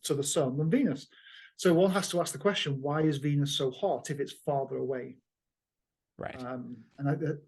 to the sun than Venus. So one has to ask the question, why is Venus so hot if it's farther away? Right.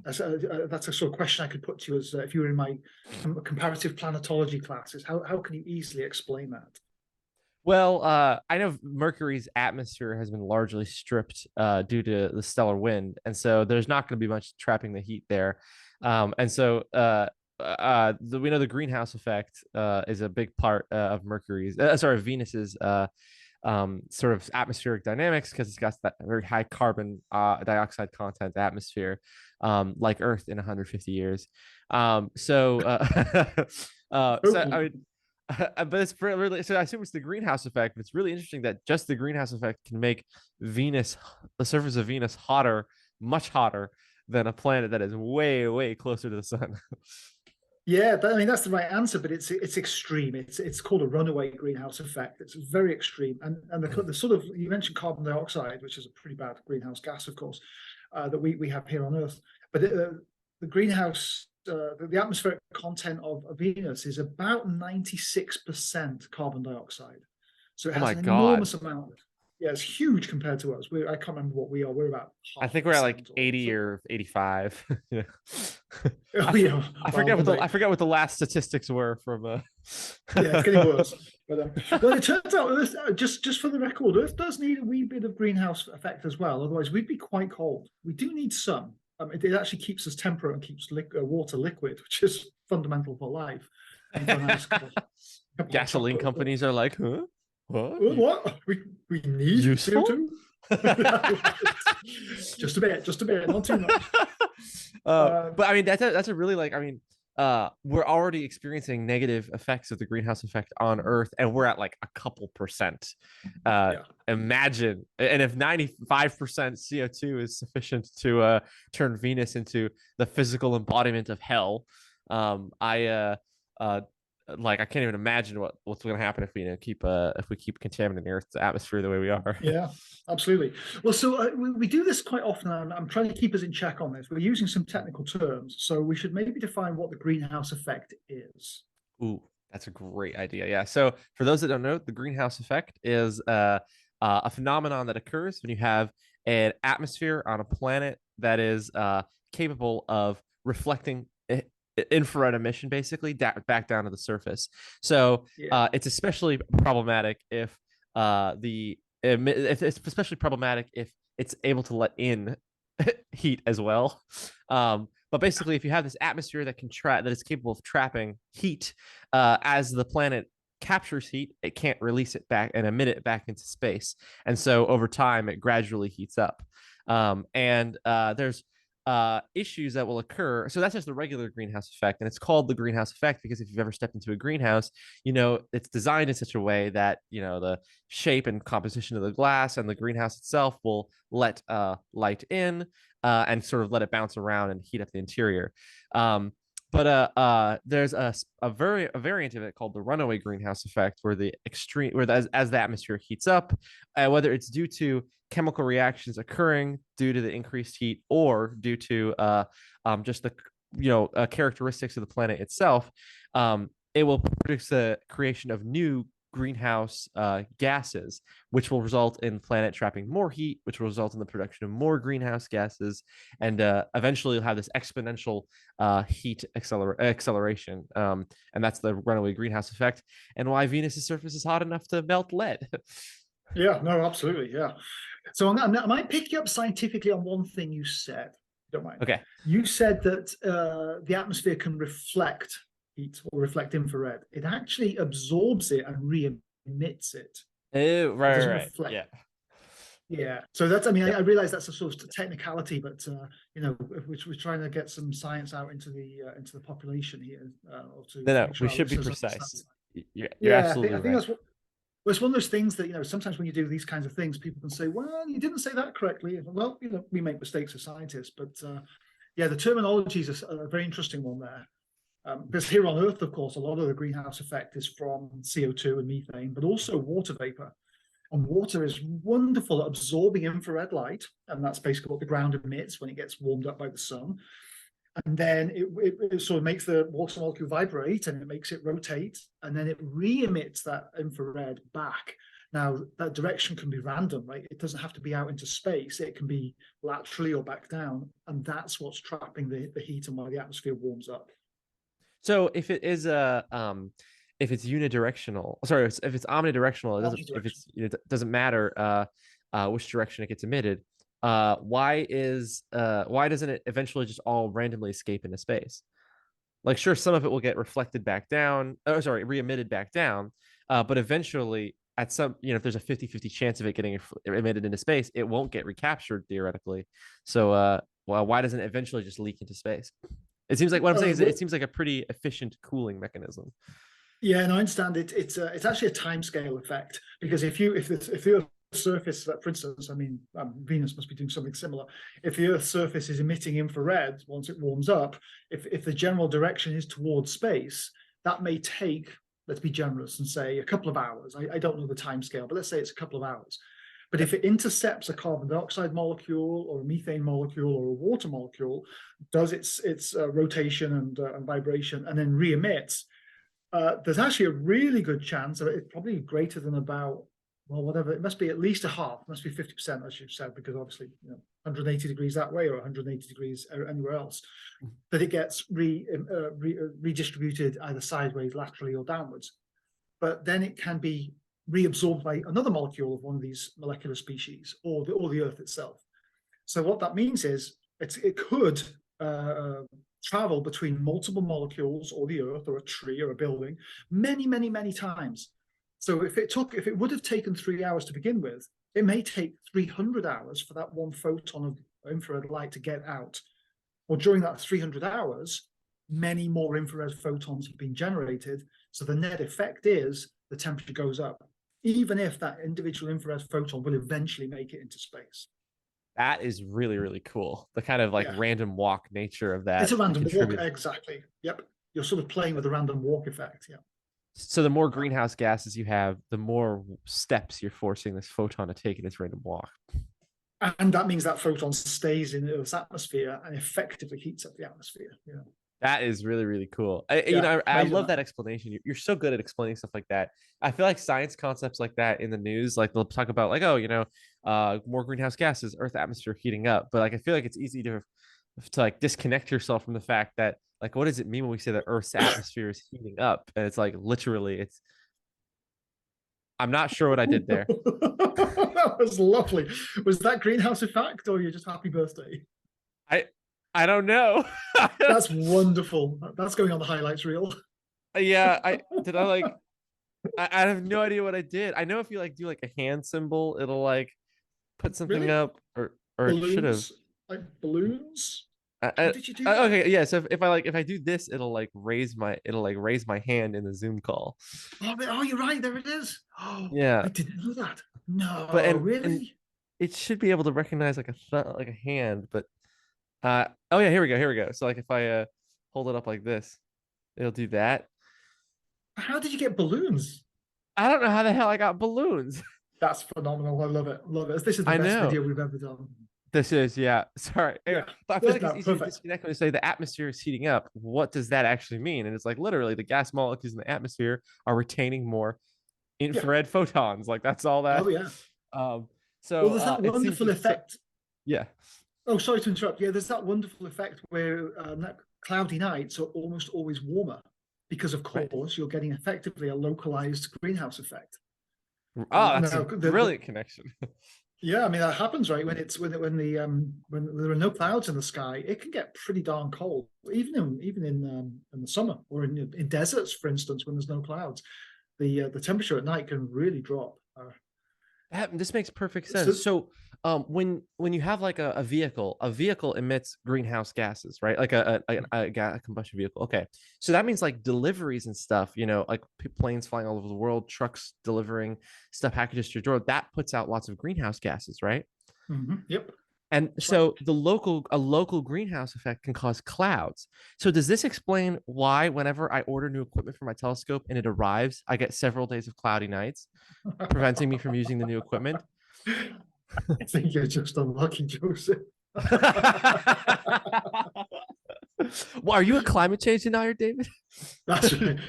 That's a sort of question I could put to you as if you were in my comparative planetology classes. How can you easily explain that? Well, I know Mercury's atmosphere has been largely stripped due to the stellar wind, and so there's not going to be much trapping the heat there. And so we know the greenhouse effect is a big part of Venus's sort of atmospheric dynamics, because it's got that very high carbon dioxide content atmosphere, like Earth in 150 years. So I mean, but it's really, so I assume it's the greenhouse effect. But it's really interesting that just the greenhouse effect can make Venus, the surface of Venus, hotter, much hotter than a planet that is way, way closer to the sun. Yeah, I mean that's the right answer, but it's extreme. It's called a runaway greenhouse effect. It's very extreme, and the sort of, you mentioned carbon dioxide, which is a pretty bad greenhouse gas, of course, that we have here on Earth. But the greenhouse, the atmospheric content of Venus is about 96% carbon dioxide, so it has an enormous amount. Yeah, it's huge compared to us. I can't remember what we are. We're about I think we're at like 80 or 85. Yeah. I forget what the last statistics were from. Yeah, it's getting worse. But well, it turns out Earth, just for the record, Earth does need a wee bit of greenhouse effect as well. Otherwise, we'd be quite cold. We do need sun. It actually keeps us temperate and keeps water liquid, which is fundamental for life. And for a nice gasoline companies are like, huh? What? We need CO2? just a bit, not too much. But I mean, that's a really, like, I mean, we're already experiencing negative effects of the greenhouse effect on Earth, and we're at like a couple percent. Imagine, and if 95% CO2 is sufficient to turn Venus into the physical embodiment of hell, I can't even imagine what's going to happen if we keep contaminating Earth's atmosphere the way we are. Yeah, absolutely. Well, so we do this quite often, and I'm trying to keep us in check on this. We're using some technical terms, so we should maybe define what the greenhouse effect is. Ooh, that's a great idea. Yeah. So for those that don't know, the greenhouse effect is a phenomenon that occurs when you have an atmosphere on a planet that is capable of reflecting infrared emission, basically back down to the surface. So it's especially problematic if it's able to let in heat as well. But basically, if you have this atmosphere that is capable of trapping heat, as the planet captures heat, it can't release it back and emit it back into space, and so over time it gradually heats up. And there's issues that will occur. So that's just the regular greenhouse effect, and it's called the greenhouse effect because if you've ever stepped into a greenhouse, it's designed in such a way that the shape and composition of the glass and the greenhouse itself will let light in and sort of let it bounce around and heat up the interior. But there's a variant of it called the runaway greenhouse effect, where as the atmosphere heats up, whether it's due to chemical reactions occurring due to the increased heat or due to just the characteristics of the planet itself, it will produce the creation of new greenhouse gases, which will result in the planet trapping more heat, which will result in the production of more greenhouse gases, and eventually you'll have this exponential heat acceleration. And that's the runaway greenhouse effect, and why Venus's surface is hot enough to melt lead. Yeah, no, absolutely. Yeah. So I might pick you up scientifically on one thing you said. Don't mind. Okay. You said that the atmosphere can reflect heat or reflect infrared. It actually absorbs it and re-emits it. Oh, right. Yeah. So that's, I realize that's a sort of technicality, but we're trying to get some science out into the population here. We should be precise. You're absolutely I think that's what. Well, it's one of those things that, sometimes when you do these kinds of things, people can say, well, you didn't say that correctly. Well, we make mistakes as scientists, but the terminology is a very interesting one there. Because here on Earth, of course, a lot of the greenhouse effect is from CO2 and methane, but also water vapor. And water is wonderful at absorbing infrared light, and that's basically what the ground emits when it gets warmed up by the sun. and then it sort of makes the water molecule vibrate, and it makes it rotate, and then it re-emits that infrared back. Now, that direction can be random, right? It doesn't have to be out into space. It can be laterally or back down, and that's what's trapping the heat and why the atmosphere warms up. So if it is if it's unidirectional, sorry, if it's omnidirectional, it doesn't matter which direction it gets emitted. Why doesn't it eventually just all randomly escape into space? Like, sure, some of it will get reflected back down, re-emitted back down, but eventually at some, if there's a 50-50 chance of it getting emitted into space, it won't get recaptured theoretically. So why doesn't it eventually just leak into space? It seems like what I'm saying is it seems like a pretty efficient cooling mechanism. Yeah, and I understand it. It's actually a timescale effect, because if the Earth's surface, for instance, I mean, Venus must be doing something similar. If the Earth's surface is emitting infrared once it warms up, if the general direction is towards space, that may take, let's be generous and say, a couple of hours. I don't know the timescale, but let's say it's a couple of hours. But if it intercepts a carbon dioxide molecule or a methane molecule or a water molecule, does its rotation and vibration, and then re-emits, there's actually a really good chance of it's probably greater than about, well, whatever, it must be at least a half, it must be 50%, as you've said, because obviously 180 degrees that way or 180 degrees anywhere else, that it gets redistributed either sideways, laterally, or downwards. But then it can be reabsorbed by another molecule of one of these molecular species, or the Earth itself. So what that means is it could travel between multiple molecules or the Earth or a tree or a building many, many, many times. So if it would have taken 3 hours to begin with, it may take 300 hours for that one photon of infrared light to get out. Or during that 300 hours, many more infrared photons have been generated. So the net effect is the temperature goes up, even if that individual infrared photon will eventually make it into space. That is really, really cool. The kind of random walk nature of that. It's a random walk, exactly. Yep. You're sort of playing with the random walk effect. Yeah. So the more greenhouse gases you have, the more steps you're forcing this photon to take in its random walk. And that means that photon stays in Earth's atmosphere and effectively heats up the atmosphere. Yeah. That is really, really cool. I love that explanation. You're so good at explaining stuff like that. I feel like science concepts like that in the news, like they'll talk about more greenhouse gases, Earth atmosphere heating up. But I feel like it's easy to disconnect yourself from the fact that what does it mean when we say that Earth's atmosphere is heating up? And it's literally I'm not sure what I did there. That was lovely. Was that greenhouse effect, or you're just happy birthday? I don't know. That's wonderful. That's going on the highlights reel. Yeah, I have no idea what I did. I know if you do a hand symbol, it'll put something up, or it should have balloons. Did you do that? Okay, yeah. So if I do this, it'll raise my hand in the Zoom call. Oh, you're right. There it is. Oh, yeah. I didn't know that. No, really. And it should be able to recognize a hand, but oh yeah, here we go. So if I hold it up like this, it'll do that. How did you get balloons? I don't know how the hell I got balloons. That's phenomenal. I love it. This is the best video we've ever done. This is, yeah. Sorry. Yeah. But I feel like it's easy to disconnect when you say the atmosphere is heating up. What does that actually mean? And it's literally the gas molecules in the atmosphere are retaining more infrared photons. That's all that. Oh, yeah. So there's that wonderful effect. Yeah. Oh, sorry to interrupt. Yeah, there's that wonderful effect where cloudy nights are almost always warmer because, of course, you're getting effectively a localized greenhouse effect. Oh, that's a brilliant connection. Yeah, I mean that happens, right? When there are no clouds in the sky, it can get pretty darn cold, even in the summer or in deserts, for instance, when there's no clouds. The temperature at night can really drop. This makes perfect sense. So when you have a vehicle emits greenhouse gases, right? A combustion vehicle. Okay. So that means deliveries and stuff, planes flying all over the world, trucks delivering stuff, packages to your door, that puts out lots of greenhouse gases, right? Mm-hmm. Yep. And so a local greenhouse effect can cause clouds. So does this explain why whenever I order new equipment for my telescope and it arrives, I get several days of cloudy nights, preventing me from using the new equipment? I think you're just unlucky, Joseph. Well, are you a climate change denier, David? That's right.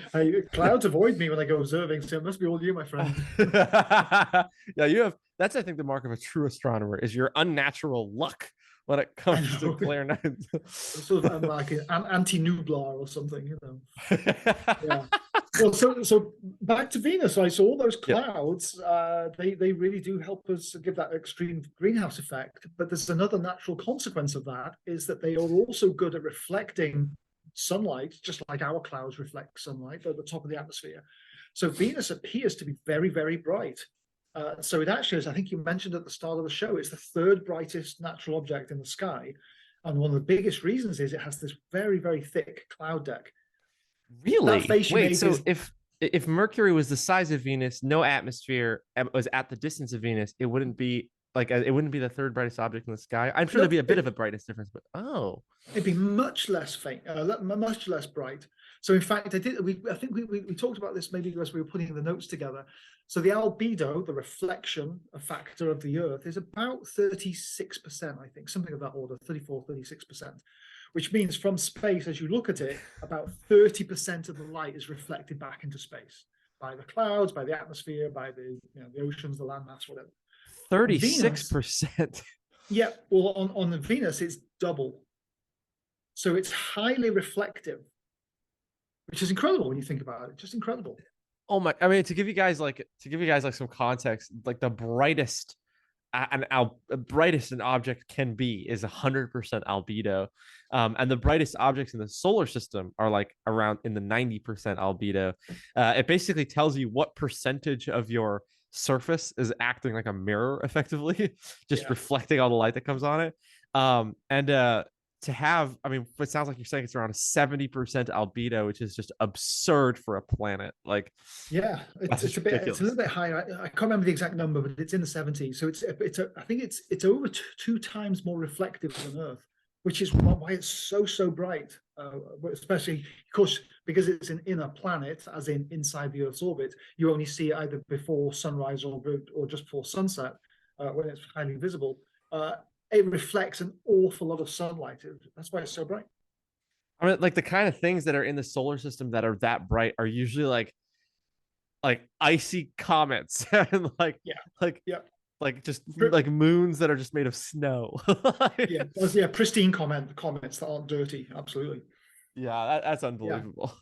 Clouds avoid me when I go observing, so it must be all you, my friend. Yeah, you have. That's, I think, the mark of a true astronomer is your unnatural luck when it I comes to know. clairvoyance. I'm like an anti-nublar or something, you know. Yeah. Well, so back to Venus, right? So all those Yep. clouds, they really do help us give that extreme greenhouse effect. But there's another natural consequence of that is that they are also good at reflecting sunlight, just like our clouds reflect sunlight at the top of the atmosphere. So Venus appears to be very, very bright. So it actually, as I think you mentioned at the start of the show, it's the third brightest natural object in the sky. And one of the biggest reasons is it has this very, very thick cloud deck. That Really? face you Wait, made so is if Mercury was the size of Venus, no atmosphere, was at the distance of Venus, it wouldn't be like it wouldn't be the third brightest object in the sky. I'm sure there'd be no, a bit of a brightest difference, but oh, it'd be much less faint, much less bright. So in fact, I think we talked about this maybe as we were putting the notes together. So the albedo, the reflection factor of the Earth, is about 36%, I think, something of that order, 34, 36%, which means from space, as you look at it, about 30% of the light is reflected back into space by the clouds, by the atmosphere, by the oceans, the landmass, whatever. 36%. Yeah, well, on the Venus, it's double. So it's highly reflective, which is incredible when you think about it. Just incredible. Oh my! I mean, to give you guys like some context, like the brightest brightest an object can be is 100% albedo, and the brightest objects in the solar system are like around in the 90% albedo. It basically tells you what percentage of your surface is acting like a mirror, effectively, just reflecting all the light that comes on it. And to have, I mean, it sounds like you're saying it's around a 70% albedo, which is just absurd for a planet. Like, yeah, it's a little bit higher. I can't remember the exact number, but it's in the 70s. So I think it's over two times more reflective than Earth, which is why it's so bright. Especially, of course, because it's an inner planet, as in inside the Earth's orbit. You only see it either before sunrise or just before sunset, when it's highly visible. It reflects an awful lot of sunlight. That's why it's so bright. I mean, like the kind of things that are in the solar system that are that bright are usually like icy comets and like just like moons that are just made of snow. Pristine comets that aren't dirty. Absolutely. Yeah, that's unbelievable.